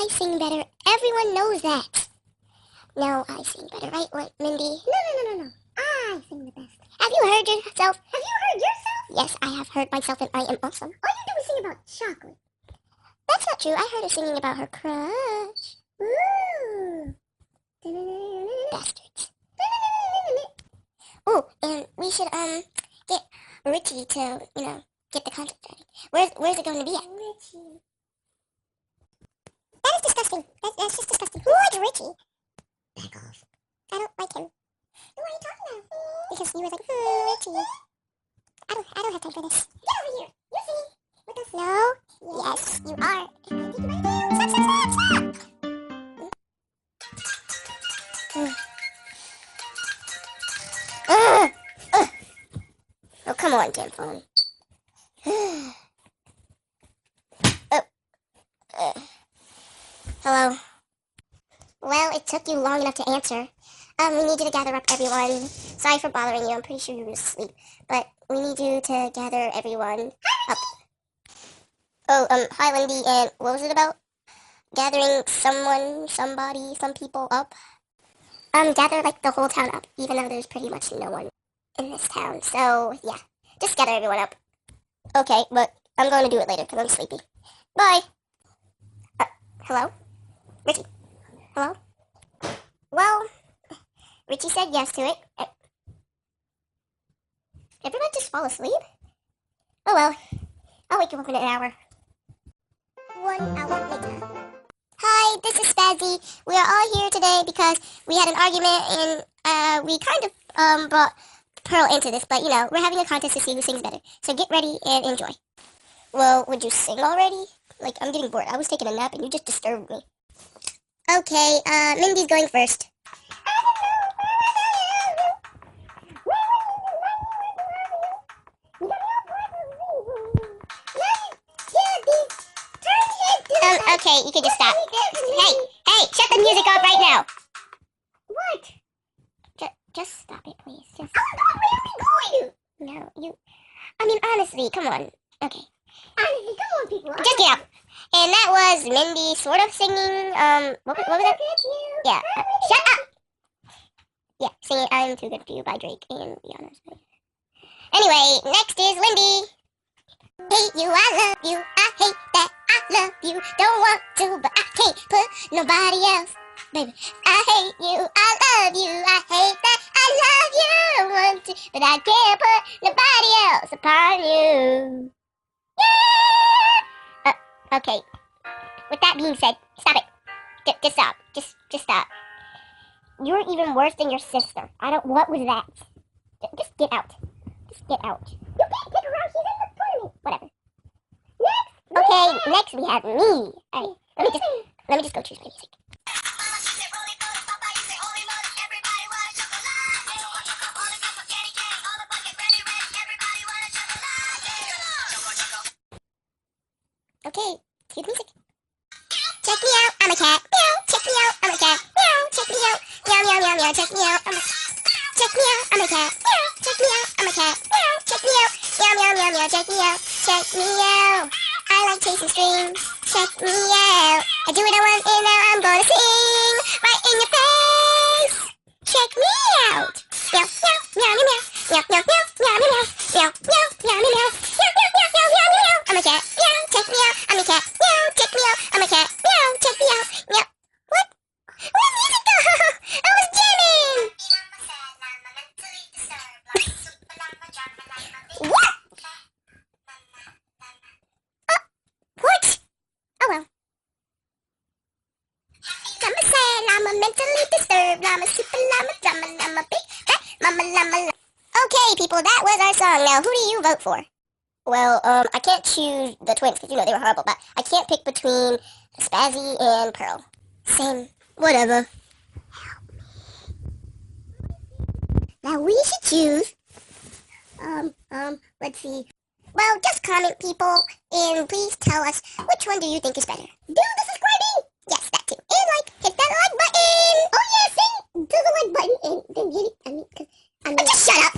I sing better. Everyone knows that. No, I sing better, right, what, Mindy? No. I sing the best. Have you heard yourself? Have you heard yourself? Yes, I have heard myself, and I am awesome. All you do is sing about chocolate. That's not true. I heard her singing about her crush. Ooh. Bastards. Ooh, and we should, get Richie to, get the concert started. Where's it going to be at? Richie. That is disgusting. That's just disgusting. Who likes Richie? Back off. I don't like him. Who are you talking about? Because he was like, Richie. I don't have time for this. Get over here. You singing with us? No? Yes, you are. Stop. Oh, come on, damn phone. Hello? Well, it took you long enough to answer. We need you to gather up everyone. Sorry for bothering you. I'm pretty sure you were asleep. But we need you to gather everyone up. Oh, hi, Lindy, and what was it about? Gathering someone, somebody, some people up? Gather, like, the whole town up, even though there's pretty much no one in this town. So, yeah, just gather everyone up. Okay, but I'm going to do it later, because I'm sleepy. Bye! Hello? Richie? Hello? Well, Richie said yes to it. Everyone just fall asleep? Oh well, I'll wake you up in an hour. 1 hour later. Hi, this is Spazzy. We are all here today because we had an argument and we kind of brought Pearl into this, but we're having a contest to see who sings better. So get ready and enjoy. Well, would you sing already? Like, I'm getting bored. I was taking a nap and you just disturbed me. Okay, Mindy's going first. Okay, you can just stop. Hey, shut the music off right now. What? Just stop it, please. Where are we going? No, I mean, honestly, come on. Okay. Honestly, come on, people. Just get out. And that was Mindy sort of singing, what was that? Yeah, shut up! Yeah, singing I'm Too Good For You by Drake and Rihanna. Anyway, next is Lindy. Hate you, I love you, I hate that I love you. Don't want to, but I can't put nobody else. Baby, I hate you, I love you, I hate that I love you. Want to, but I can't put nobody else upon you. Yeah! Okay. With that being said, stop it. Just stop. Just stop. You're even worse than your sister. What was that? Just get out. Just get out. You can't pick her out. She's in the tournament. Whatever. Next. Okay, next we have me. Alright, let me just go choose my music. Okay, cue music. Check me out, I'm a cat. Meow. Check me out, I'm a cat. Meow. Check me out. Meow, meow, meow, meow. Check me out, check me out, I'm a cat. Meow. Check me out, I'm a cat. Meow. Check me out. Meow, meow, meow, meow. Check me out. Check me out. I like chasing strings. Check me out. I do what I want and now I'm gonna sing right in your face. Check me out. Meow, meow, meow, meow, meow. Meow, meow, meow, meow, meow, meow. Meow, meow, meow, meow, meow. Meow, meow, meow, meow, meow, meow. I'm a cat. Meow. Check me out. I'm a cat. Meow. Check me out. I'm a cat. Meow. Check me out. Meow. What? Where'd the music go? I was jamming. What? What? Oh well. I'm a sad, I'm a mentally disturbed, I'm a super llama, drama, llama, big fat mama, llama. Okay, people, that was our song. Now, who do you vote for? Well, I can't choose the twins because they were horrible, but I can't pick between Spazzy and Pearl. Same. Whatever. Now we should choose. Let's see. Well, just comment, people, and please tell us which one do you think is better. Do the subscribing! Yes, that too. And hit that like button! Oh yeah, sing to the like button and then hit it. Just shut up!